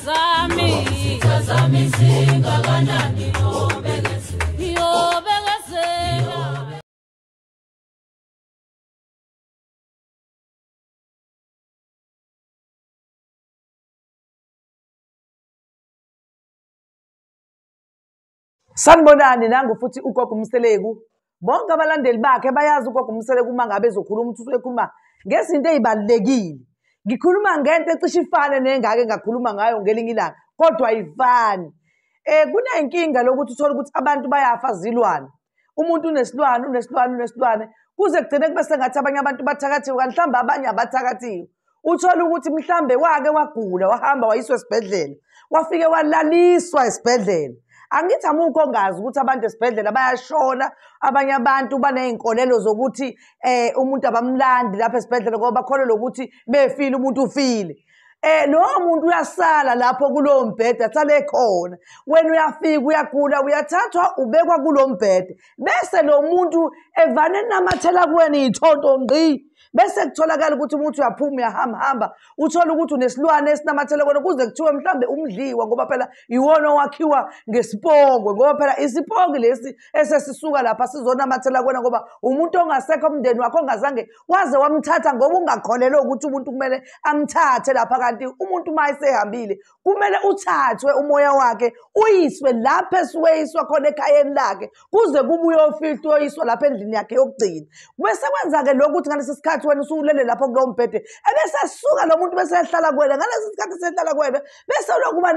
zami zingakanani yobekesela. Sanibonani nangu futhi ugogo Mseleku. Bonke abalandeli bakhe bayazi ugogo Mseleku uma ngabe ezokhuluma ukuthi ukhuluma ngezinto ezibalekile. Ngikhuluma ngento ecishe ifane nengake ngakhuluma ngayo ngelinye ilanga kodwa ayifani. Kunenkinga lokuthi uthola ukuthi abantu bayafa zilwane. Umuntu unesilwane kuze kugcine kube sengathi abanye abantu bathakathiwe kanti mhlawumbe abanye abathakathiwe. Uthola ukuthi mhlawumbe wake wagula wahamba wayiswa esibhedlela wafike walaliswa esibhedlela. Angithi amukho ongazi ukuthi abantu esibhedlela bayashona, abanye abantu baney'nkolelo zokuthi umuntu abamlandi lapha esibhedlela ngoba bakholelwa ukuthi befile umuntu ufile. Lowo muntu uyasala lapho kulowo mbhede asale khona. Wena uyafika uyagula uyathathwa ubekwa kulo mbhede bese lo muntu evane namathela kuwena iy'thonto ngqi. Bese kutholakala ukuthi umuntu uyaphuma uyahamba uthola ukuthi unesilwane esinamathele kona kuze kuthiwe mhlambe umdliwa ngoba phela iwona owakhiwa ngesipongwe ngoba phela isipongwe lesi esesisuka lapha sizonamathela kona ngoba umuntu ongasekho umndeni wakho ongazange waze wamthatha ngoba ungakholelwa ukuthi umuntu kumele amthathe lapha kanti umuntu uma esehambile kumele uthathwe umoya wakhe uyiswe lapha esuweyiswa khona ekhayeni lakhe kuze kube uyofihlwa uyiswa lapha endlini yakhe yokugcina. Bese kwenza-ke lokhu ukuthi ngalesi sikhathi wena usulele lapho kulowo mbhede ebese suka lo muntu bese ehlala kuwena ngalesi sikhathi sehlala kuwena bese kuba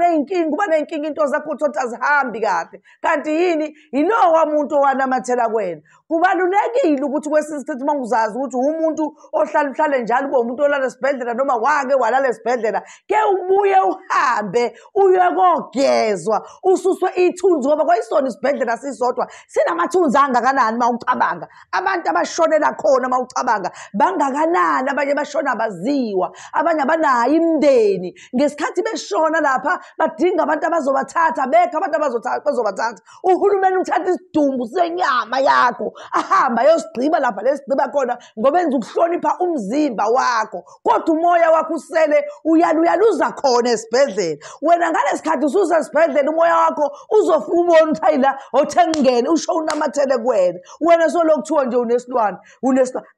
ney'nkinga into zakho uthi azihambi kahle kanti yini yilowa muntu owanamathela kuwena. Kubalulekile ukuthi kwesinye isikhathi uma uzazi ukuthi umuntu ohlale njalo ube umuntu olala esibhedlela noma wake walala esibhedlela ke ubuye uhambe uyekogezwa ususwe ithunzi ngoba kwayisona isibhedlela sisodwa sinamathunzi angakanani uma ucabanga abantu abashonela khona uma ucabanga bangakanani abanye bashona abaziwa abanye abanayo imindeni ngesikhathi beshona lapha badinga abantu abazobathatha bekho abantu bazobathatha uhulumeni uthatha isidumbu senyama yakho ahamba ayosigqiba lapha lesigqiba khona ngoba enza ukuhlonipha umzimba wakho kodwa umoya wakho usele uyaluza khona esibhedlela. Wena ngalesikhathi ususa esibhedlela umoya wakho uzofika ubona ukuthi hayila othe ngene usho unamathele kuwena wena solokhu kuthiwa nje unesilwane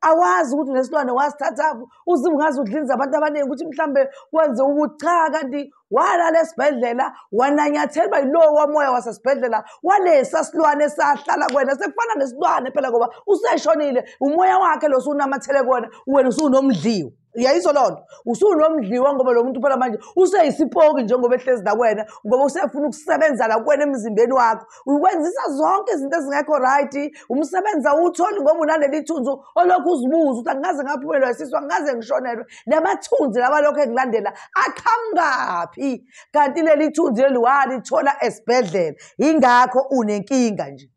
awazi ukuthi unesilwane wasithathapho uzungazi udlinza abantu abaningi ukuthi mhlambe wenze ukuthi cha kanti walala esibhedlela wananyathela yilowo moya wasesibhedlela walesa silwane esahlala kuwena sekufana nesilwane phela ngoba useshonile umoya wakhe lo sunamathele kuwena wena usunomdliwa. Yayizwa lonto usunomdliwa ngoba lo muntu phela manje useyisipoki njengoba ehlezi la kuwena ngoba usefuna ukusebenza la kuwena emzimbeni wakho ukwenzisa zonke izinto ezingekho right umsebenza utholi ngoba unaleli thunzi olokhu uzibuza ukuthi angaze ngaphumelwa isizwe angaze ngishonelwe lamathunzi laba lokho engilandela aqhamukaphi kanti leli thunzi leli walithola esibhedlela ingakho unenkinga nje.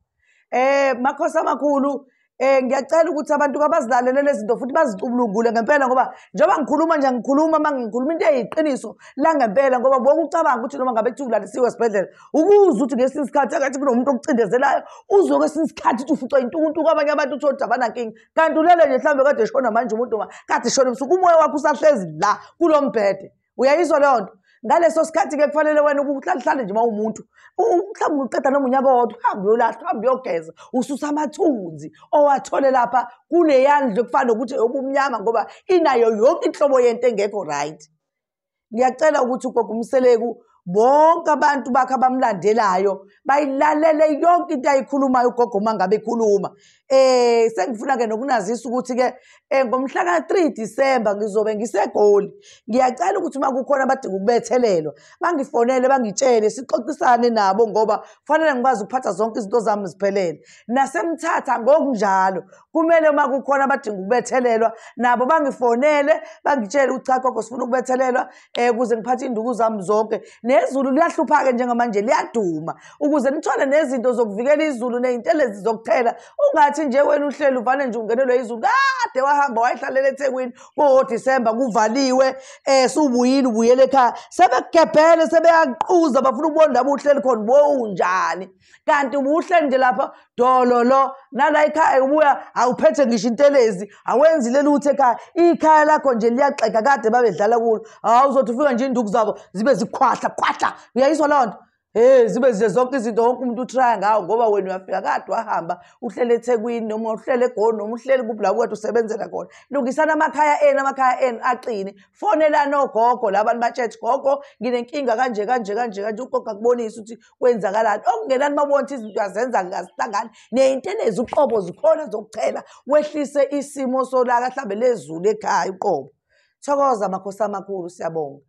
Makhosi amakhulu ngiyacela ukuthi abantu abazilalele lezi zinto futhi bazicubulungule ngempela ngoba njengoba ngikhuluma nje ngikhuluma mangikhuluma into eyiqiniso la ngempela ngoba bokucabanga ukuthi noma ngabe kulalisiwe esibhedlela ukuzwa ukuthi ngesinye isikhathi akathi kunomuntu okucindezelayo uzwe kwesinye isikhathi uthi ufucwa intukuntuku abanye abantu uthi kodwa abanankinga kanti ulele nje mhlawumbe kade eshona manje umuntu kade eshona ebusuku umoya wakho usahlezi la kulo mbhede. Uyayizwa leyo nto ngaleso sikhathi-ke kufanele wena uhlale nje uma umuntu mhlawumbe uqeda noma unyaka wodwa uhambe uyolahla uhambe uyogeza ususa amathunzi owathole lapha kuleyandlu kufana nokuthi obumnyama ngoba inayo yonke inhlobo yento engekho right. Ngiyacela ukuthi ugogo Mseleku bonke abantu bakhe abamlandelayo bayilalele yonke into ayikhulumayo ugogo uma ngabe ekhuluma. Sengifuna-ke nokunazisa ukuthi-ke ngomhla ka-3 Disemba ngizobe ngiseGoli. Ngiyacela ukuthi uma kukhona abadinga ukubethelelwa bangifonele bangitshele sixoxisane nabo ngoba kufanele ngikwazi ukuphatha zonke izinto zami ziphelele. Nasemthatha ngokunjalo kumele uma kukhona abadinga ukubethelelwa nabo bangifonele bangitshele ukuthi cha gogo sifuna ukubethelelwa ukuze ngiphathe iy'nduku zami zonke nezulu liyahlupha-ke njengamanje liyaduma ukuze nithole nezinto zokuvikela izulu ney'ntelezi zokuthela ungathi nje wena uhleli uvane nje ungenelwe izulu kade wahamba wayihlalela eThekwini ko-Disemba kuvaliwe subuyile ubuyele ekhaya sebekugebhele sebeyaquza bafuna ukubona labo uhleli khona bowunjani kanti ubuhleli nje lapha dololo nala ekhaya ubuya awuphethe ngisho intelezi awenzile lutho ekhaya ikhaya lakho nje liyaxega kade babedlala kulo awuzothi ufika nje induku zabo zibe zikhwahla khwahla uyayizwa loo nto zibe nje zonke izinto wonke umuntu utraya ngawo ngoba wena uyafika kade wahamba uhlele eThekwini noma uhlele eGoli noma uhlele kuphi kwethu usebenzela khona lungisana amakhaya enu aqine fonelani ogogo labantu batshethi gogo nginenkinga kanje ugogo akubonisa ukuthi kwenzakalani okungenani mabona izinto yazenza ngasihlangani ney'ntelezi uqobo zikhona zokuchela wehlise isimo solaka mhlambe lezulu ekhaya uqobo thokoza makhosi amakhulu siyabonga